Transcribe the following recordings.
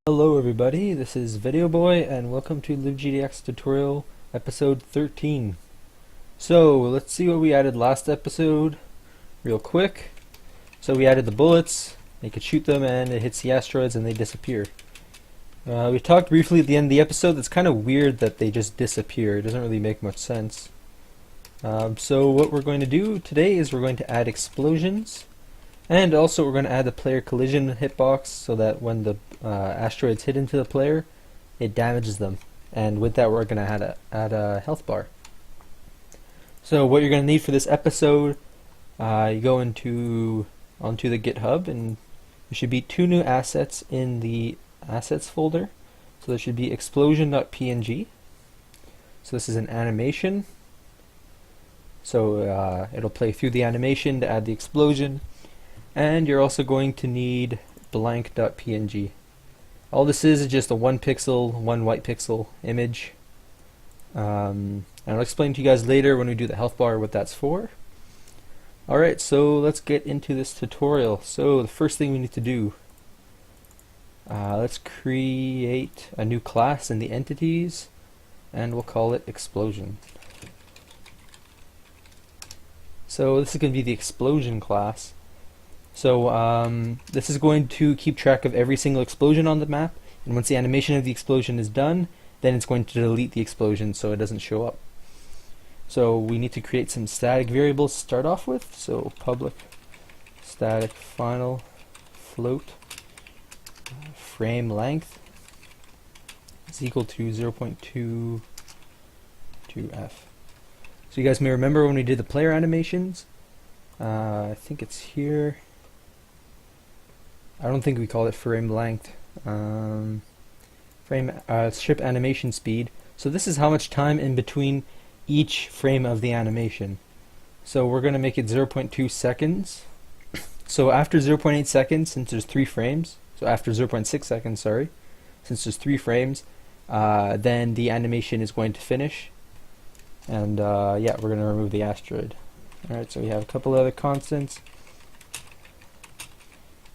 Hello everybody, this is Video Boy and welcome to LibGDX tutorial episode 13. So let's see what we added last episode real quick. So we added the bullets, they could shoot them and it hits the asteroids and they disappear. We talked briefly at the end of the episode. It's kind of weird that they just disappear. It doesn't really make much sense. So what we're going to do today is we're going to add explosions. And also we're going to add the player collision hitbox so that when the asteroids hit into the player, it damages them. And with that we're going to add a health bar. So what you're going to need for this episode, you go onto the GitHub and there should be two new assets in the assets folder. So there should be explosion.png. So this is an animation. So it'll play through the animation to add the explosion. And you're also going to need blank.png. All this is just a 1 pixel, 1 white pixel image. And I'll explain to you guys later when we do the health bar what that's for. Alright, so let's get into this tutorial. So the first thing we need to do, let's create a new class in the entities and we'll call it explosion. So this is going to be the explosion class. So this is going to keep track of every single explosion on the map, and once the animation of the explosion is done, then it's going to delete the explosion so it doesn't show up. So we need to create some static variables to start off with. So public static final float frame length is equal to 0.22f. So you guys may remember when we did the player animations, I think it's here. I don't think we call it frame length. Strip animation speed. So this is how much time in between each frame of the animation. So we're going to make it 0.2 seconds. So after 0.8 seconds, since there's 3 frames, so after 0.6 seconds, sorry, since there's 3 frames, then the animation is going to finish. And yeah, we're going to remove the asteroid. Alright, so we have a couple other constants.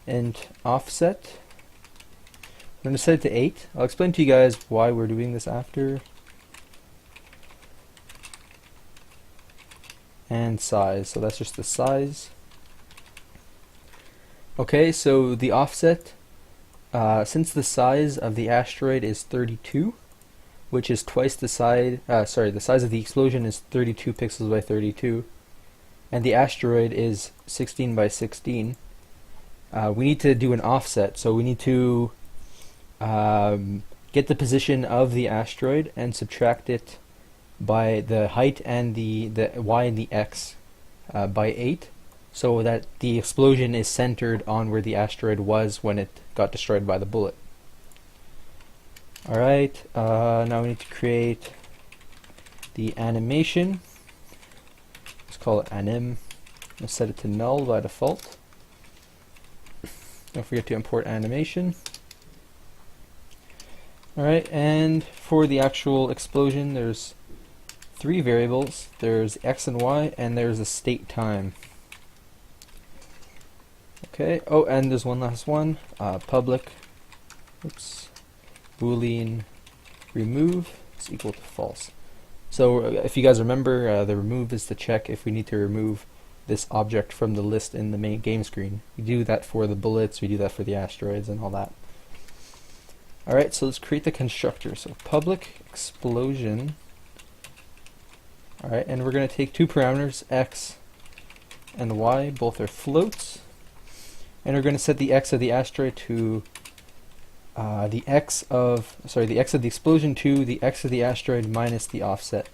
And offset, I'm going to set it to 8. I'll explain to you guys why we're doing this after. And size, so that's just the size. Okay, so the offset, since the size of the asteroid is 32, which is twice the size, the size of the explosion is 32 pixels by 32, and the asteroid is 16 by 16, we need to do an offset. So we need to get the position of the asteroid and subtract it by the height and the y and the x by 8, so that the explosion is centered on where the asteroid was when it got destroyed by the bullet. Alright, now we need to create the animation. Let's call it anim. Let's set it to null by default. Don't forget to import animation. Alright, and for the actual explosion, there's 3 variables. There's x and y, and there's a state time. Okay, oh, and there's one last one. Public, boolean remove is equal to false. So if you guys remember, the remove is to check if we need to remove this object from the list in the main game screen. We do that for the bullets, we do that for the asteroids and all that. Alright, so let's create the constructor. So public explosion. Alright, and we're going to take 2 parameters, x and y, both are floats. And we're going to set the x of the asteroid to the x of the explosion to the x of the asteroid minus the offset.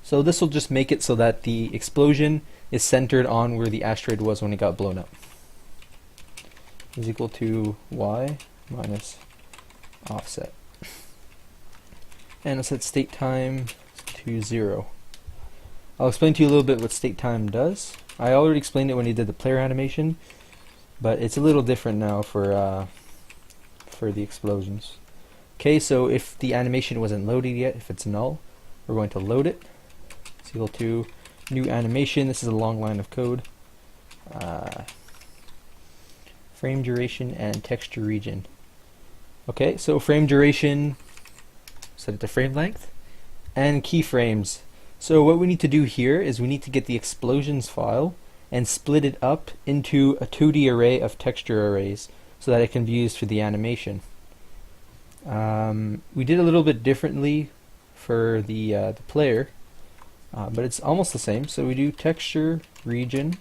So this will just make it so that the explosion is centered on where the asteroid was when it got blown up. Is equal to y minus offset. And I'll set state time to 0. I'll explain to you a little bit what state time does. I already explained it when you did the player animation, but it's a little different now for the explosions. Okay, so if the animation wasn't loaded yet, if it's null, we're going to load it. It's equal to new animation. This is a long line of code. Frame duration and texture region. Okay, so frame duration, set it to frame length, and keyframes. So what we need to do here is we need to get the explosions file and split it up into a 2D array of texture arrays so that it can be used for the animation. We did a little bit differently for the player, but it's almost the same. So we do texture region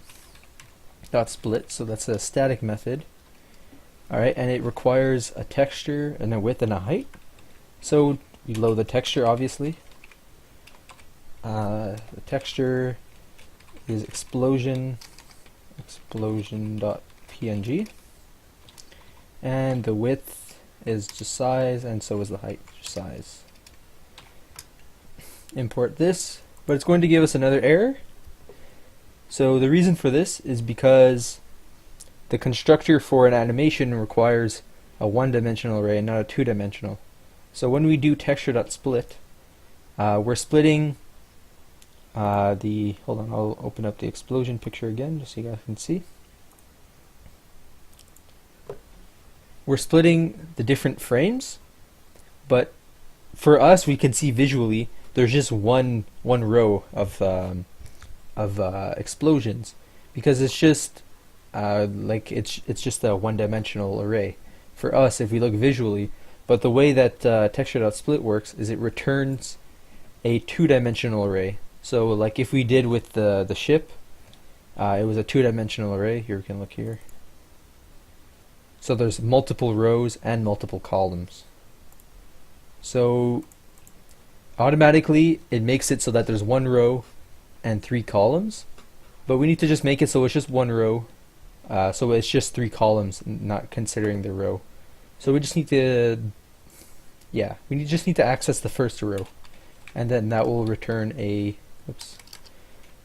dot split, so that's a static method. Alright, and it requires a texture and a width and a height. So you load the texture, obviously. The texture is explosion.png, and the width is just size, and so is the height, just size. Import this, but it's going to give us another error. So the reason for this is because the constructor for an animation requires a one-dimensional array and not a two-dimensional. So when we do texture.split, we're splitting hold on, I'll open up the explosion picture again just so you guys can see. We're splitting the different frames, but for us, we can see visually there's just one row of explosions, because it's just it's just a one-dimensional array for us if we look visually. But the way that texture.split works is it returns a two-dimensional array. So like if we did with the ship, it was a two-dimensional array. Here we can look here. So there's multiple rows and multiple columns. So automatically it makes it so that there's one row and three columns, but we need to just make it so it's just one row, so it's just three columns, not considering the row. So we just need to, just need to access the first row, and then that will return a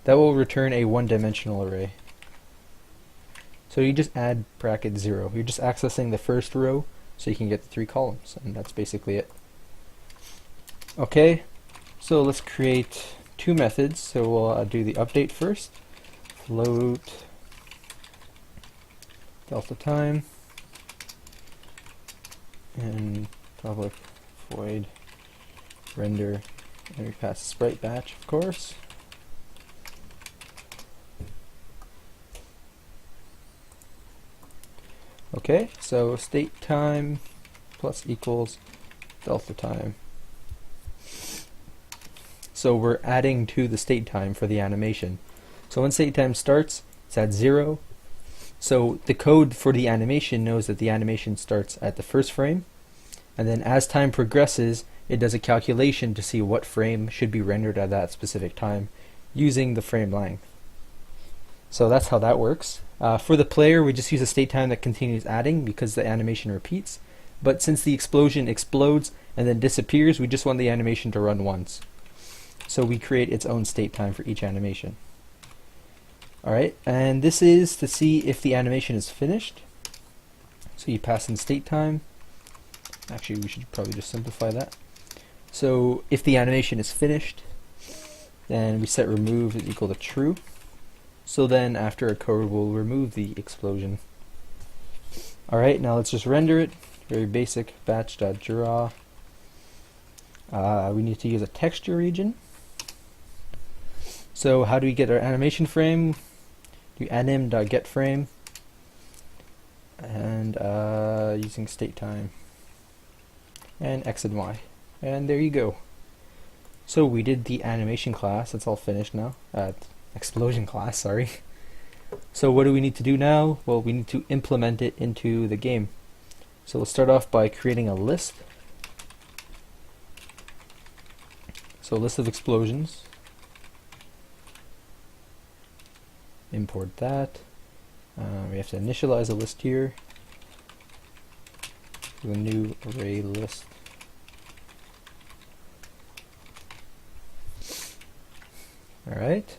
one-dimensional array. So you just add bracket 0. You're just accessing the first row so you can get the three columns, and that's basically it. Okay, so let's create two methods. So we'll do the update first. Float delta time and public void render, and we pass the sprite batch, of course. Okay, so state time plus equals delta time. So we're adding to the state time for the animation. So when state time starts, it's at 0. So the code for the animation knows that the animation starts at the first frame, and then as time progresses, it does a calculation to see what frame should be rendered at that specific time using the frame length. So that's how that works. For the player, we just use a state time that continues adding because the animation repeats. But since the explosion explodes and then disappears, we just want the animation to run once. So we create its own state time for each animation. Alright, and this is to see if the animation is finished. So you pass in state time. Actually, we should probably just simplify that. So if the animation is finished, then we set remove is equal to true. So then after a code, we'll remove the explosion. Alright, now let's just render it. Very basic, batch.draw. We need to use a texture region. So how do we get our animation frame? Do anim.getFrame and using state time and x and y, and there you go. So we did the animation class. That's all finished now. Explosion class, sorry. So what do we need to do now? Well, we need to implement it into the game. So we'll start off by creating a list. So a list of explosions. Import that. We have to initialize a list here. Do a new array list. Alright.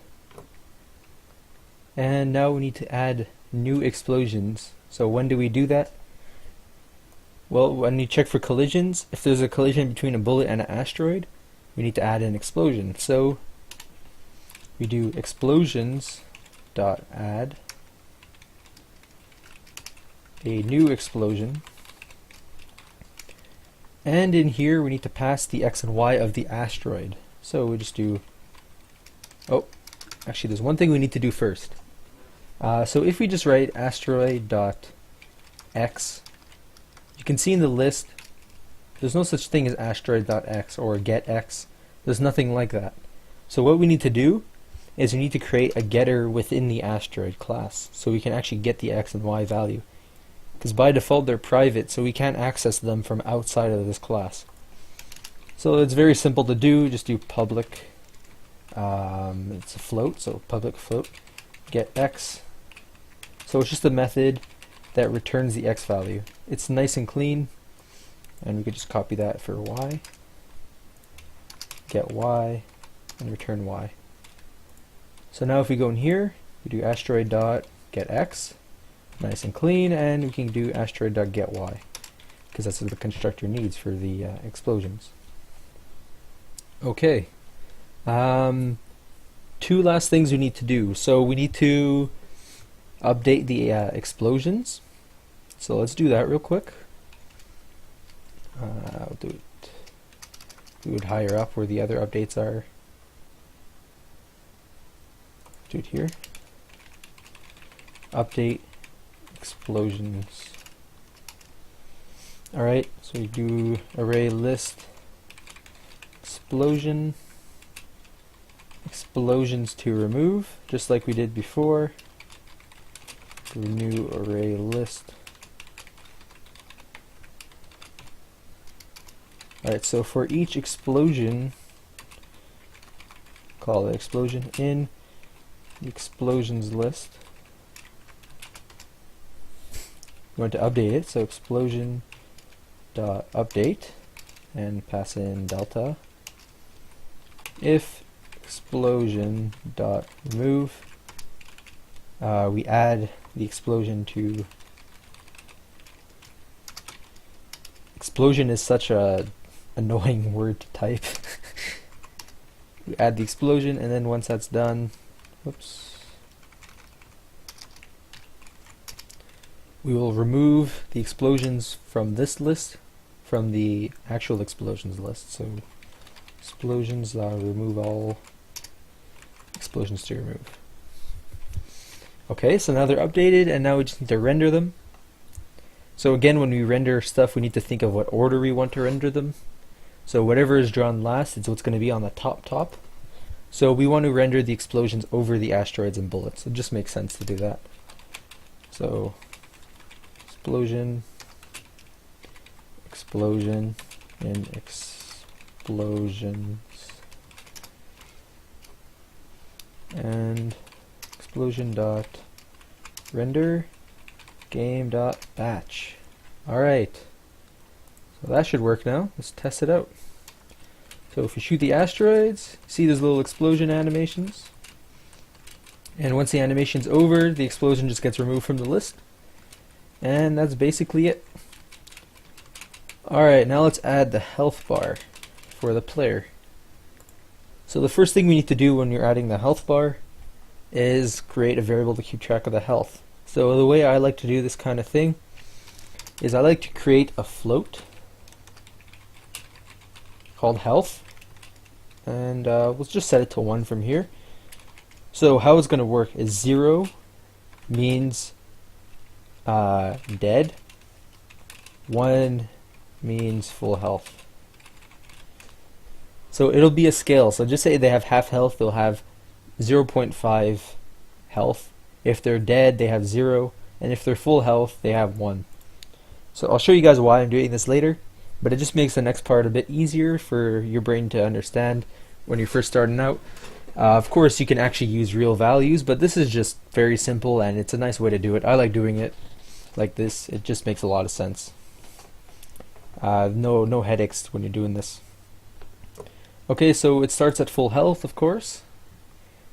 And now we need to add new explosions. So when do we do that? Well, when you check for collisions, if there's a collision between a bullet and an asteroid, we need to add an explosion. So we do explosions.add a new explosion, And in here we need to pass the x and y of the asteroid. So we just do, oh, actually there's one thing we need to do first. So if we just write asteroid.x, you can see in the list there's no such thing as asteroid.x or getx. There's nothing like that. So what we need to do is we need to create a getter within the asteroid class so we can actually get the x and y value. Because by default they're private, so we can't access them from outside of this class. So it's very simple to do. Just do public, it's a float, so public float get x. So it's just a method that returns the x value. It's nice and clean, and we could just copy that for y, get y, and return y. So now if we go in here, we do asteroid dot get x, nice and clean, and we can do asteroid dot get y, because that's what the constructor needs for the explosions. Okay, two last things we need to do. So we need to update the explosions. So let's do that real quick. I'll do it higher up where the other updates are. Do it here. Update explosions. Alright, so we do array list explosions to remove, just like we did before. Do new array list. Alright, so for each explosion, call the explosion in the explosions list. We want to update it, so explosion dot update, and pass in delta. If explosion dot remove, we add the explosion to. Explosion is such a annoying word to type. We add the explosion, and then once that's done, whoops, we will remove the explosions from this list, from the actual explosions list. So explosions remove all explosions to remove. Okay, so now they're updated, and now we just need to render them. So again, when we render stuff, we need to think of what order we want to render them. So whatever is drawn last is what's going to be on the top. So we want to render the explosions over the asteroids and bullets. It just makes sense to do that. So explosion, and explosions, and explosion dot render game dot batch. Alright, so that should work now. Let's test it out. So if we shoot the asteroids, see those little explosion animations, and once the animation's over, the explosion just gets removed from the list, and that's basically it. Alright, now let's add the health bar for the player. So the first thing we need to do when you're adding the health bar is create a variable to keep track of the health. So the way I like to do this kind of thing is I like to create a float called health, and we'll just set it to 1 from here. So how it's going to work is 0 means dead, 1 means full health. So it'll be a scale. So just say they have half health, they'll have 0.5 health. If they're dead, they have 0, and if they're full health, they have 1. So I'll show you guys why I'm doing this later, but it just makes the next part a bit easier for your brain to understand when you're first starting out. Of course, you can actually use real values, but this is just very simple, and it's a nice way to do it. I like doing it like this. It just makes a lot of sense. No headaches when you're doing this. Okay, so it starts at full health, of course,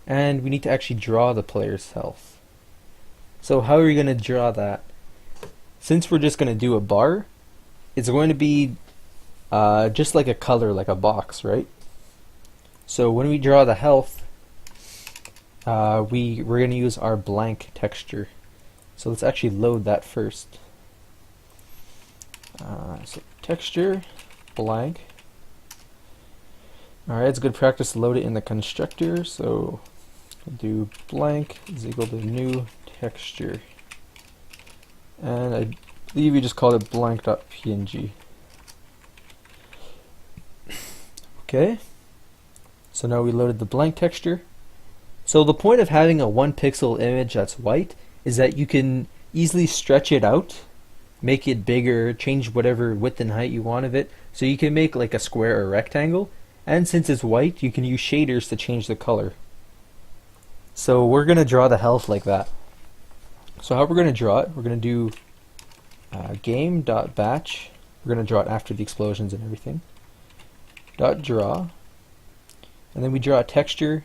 and we need to actually draw the player's health. So how are we going to draw that? Since we're just going to do a bar, it's going to be just like a color, like a box, right? So when we draw the health, we're going to use our blank texture. So let's actually load that first. So texture, blank. Alright, it's good practice to load it in the constructor, so we'll do blank is equal to new texture. And I believe we just called it blank.png. Okay, so now we loaded the blank texture. So the point of having a 1 pixel image that's white is that you can easily stretch it out, make it bigger, change whatever width and height you want of it. So you can make like a square or rectangle, and since it's white, you can use shaders to change the color. So we're going to draw the health like that. So how we're going to draw it, we're going to do game.batch. We're going to draw it after the explosions and everything. .draw, and then we draw a texture.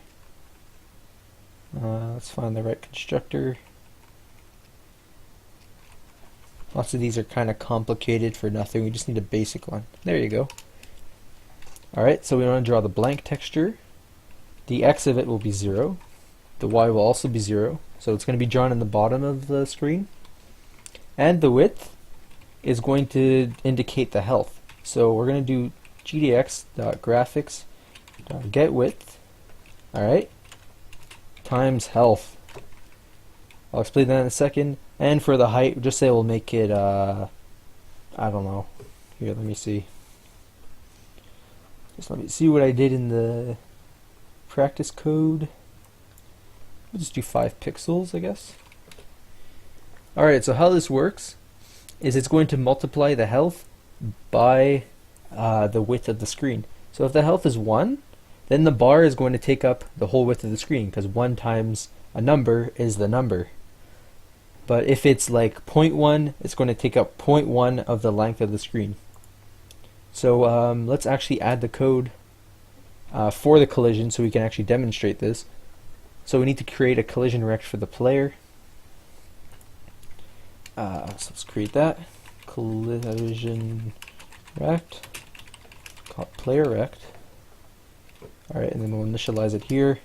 Let's find the right constructor. Lots of these are kind of complicated for nothing. We just need a basic one. There you go. Alright, so we want to draw the blank texture. The X of it will be 0. The Y will also be 0. So it's going to be drawn in the bottom of the screen. And the width is going to indicate the health. So we're going to do gdx.graphics.getWidth. Alright. Times health. I'll explain that in a second. And for the height, just say we'll make it, I don't know. Here, let me see. Just let me see what I did in the practice code. We'll just do 5 pixels, I guess. Alright, so how this works is it's going to multiply the health by the width of the screen. So if the health is 1, then the bar is going to take up the whole width of the screen, because 1 times a number is the number. But if it's like 0.1, it's going to take up 0.1 of the length of the screen. So let's actually add the code for the collision so we can actually demonstrate this. So we need to create a collision rect for the player. So let's create that. Collision rect. Call it player rect. Alright, and then we'll initialize it here.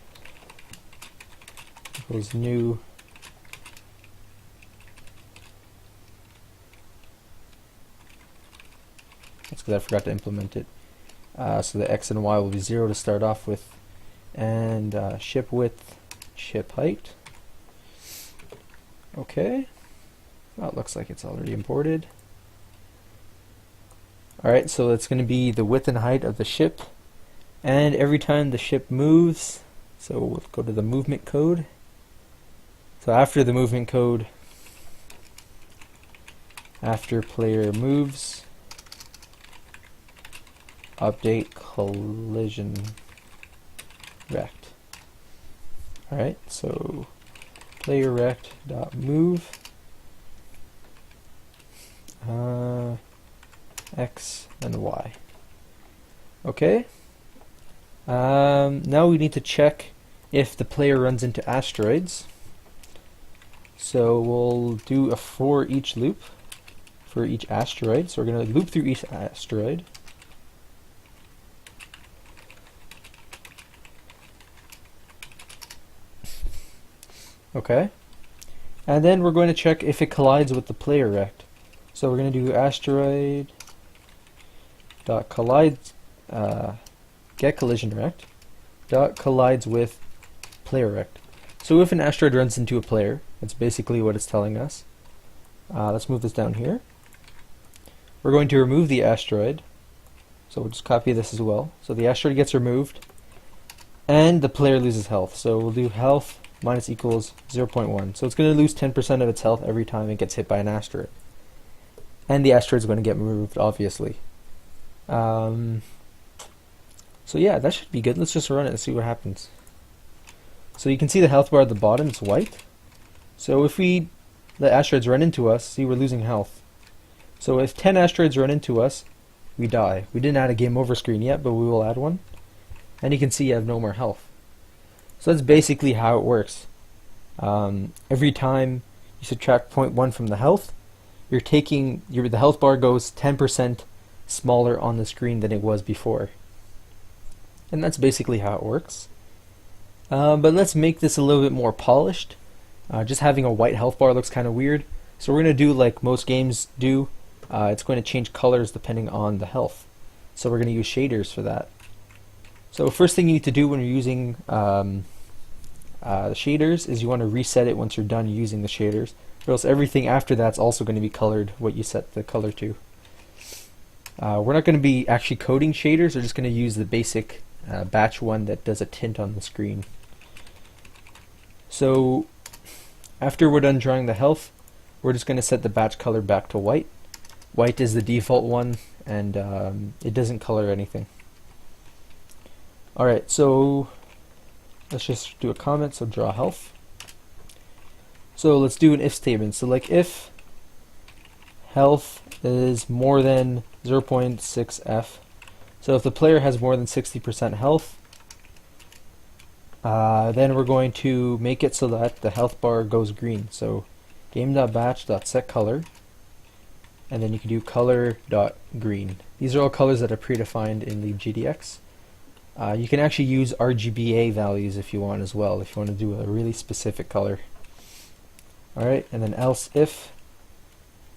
Equals new. That's because I forgot to implement it. So the X and Y will be 0 to start off with. And ship width, ship height. Okay. Well, it looks like it's already imported. Alright, so it's going to be the width and height of the ship. And every time the ship moves, so we'll go to the movement code. So after the movement code, after player moves, update collision rect. Alright, so player rect dot move X and Y. Okay. Now we need to check if the player runs into asteroids. So we'll do a for each loop for each asteroid. So we're going to loop through each asteroid. Okay. And then we're going to check if it collides with the player rect. So we're going to do asteroid dot collides get collision rect dot collides with player rect. So if an asteroid runs into a player, that's basically what it's telling us. Let's move this down here. We're going to remove the asteroid. So we'll just copy this as well. So the asteroid gets removed and the player loses health. So we'll do health minus equals 0.1. So it's going to lose 10% of its health every time it gets hit by an asteroid. And the asteroid's going to get removed, obviously. So yeah, that should be good. Let's just run it and see what happens. So you can see the health bar at the bottom, it's white. So if we let asteroids run into us, see we're losing health. So if 10 asteroids run into us, we die. We didn't add a game over screen yet, but we will add one. And you can see you have no more health. So that's basically how it works. Every time you subtract 0.1 from the health, you're taking the health bar goes 10% smaller on the screen than it was before. And that's basically how it works. But let's make this a little bit more polished. Just having a white health bar looks kind of weird. So we're going to do like most games do. It's going to change colors depending on the health. So we're going to use shaders for that. So first thing you need to do when you're using the shaders is you want to reset it once you're done using the shaders, or else everything after that's also going to be colored what you set the color to. We're not going to be actually coding shaders, we're just going to use the basic batch one that does a tint on the screen. So after we're done drawing the health, we're just going to set the batch color back to white. White is the default one, and it doesn't color anything. Alright, so let's just do a comment, so draw health. So let's do an if statement. So like if health is more than 0.6f, so if the player has more than 60% health, then we're going to make it so that the health bar goes green. So game.batch.setColor, and then you can do color.green. These are all colors that are predefined in LibGDX. You can actually use RGBA values if you want as well, if you want to do a really specific color. Alright, and then else if,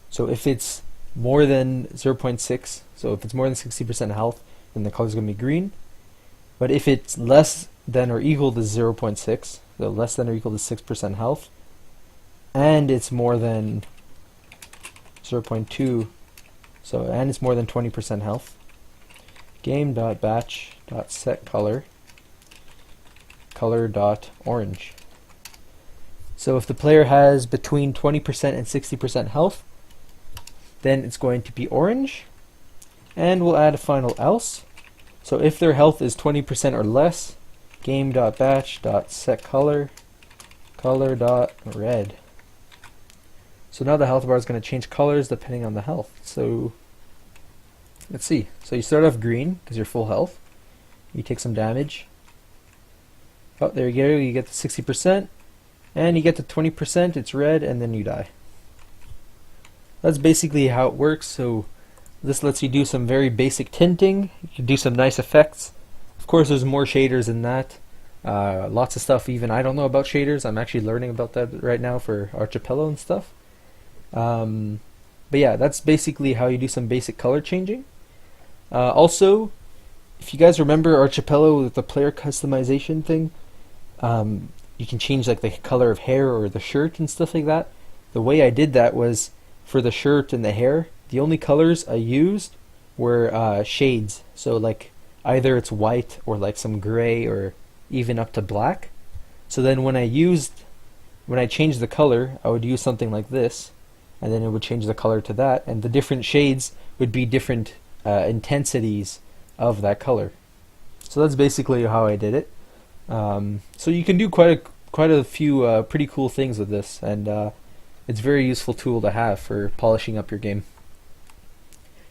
so if it's more than 0.6, so if it's more than 60% health, then the color is going to be green. But if it's less than or equal to 0.6, so less than or equal to 6% health, and it's more than 0.2, so and it's more than 20% health, game.batch.setColor, color.orange. So if the player has between 20% and 60% health, then it's going to be orange, and we'll add a final else. So if their health is 20% or less, game.batch.setColor, color.red. So now the health bar is going to change colors depending on the health. So let's see. So you start off green because you're full health. You take some damage. Oh, there you go. You get to 60%, and you get to 20%. It's red, and then you die. That's basically how it works. So this lets you do some very basic tinting. You can do some nice effects. Of course, there's more shaders than that. Lots of stuff even I don't know about shaders. I'm actually learning about that right now for Archipelago and stuff. But yeah, that's basically how you do some basic color changing. Also, if you guys remember Archipelago with the player customization thing, you can change like the color of hair or the shirt and stuff like that. The way I did that was for the shirt and the hair, the only colors I used were shades. So like either it's white or like some gray or even up to black. So then when I changed the color, I would use something like this, and then it would change the color to that, and the different shades would be different intensities of that color. So that's basically how I did it. So you can do quite a few pretty cool things with this, and it's a very useful tool to have for polishing up your game.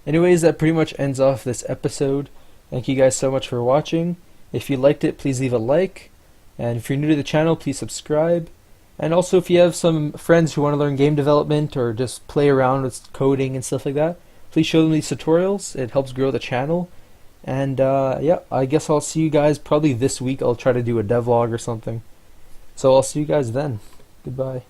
Anyways, that pretty much ends off this episode. Thank you guys so much for watching. If you liked it, please leave a like, and if you're new to the channel, please subscribe. And also, if you have some friends who want to learn game development or just play around with coding and stuff like that, please show them these tutorials. It helps grow the channel. And yeah, I guess I'll see you guys probably this week. I'll try to do a devlog or something. So I'll see you guys then. Goodbye.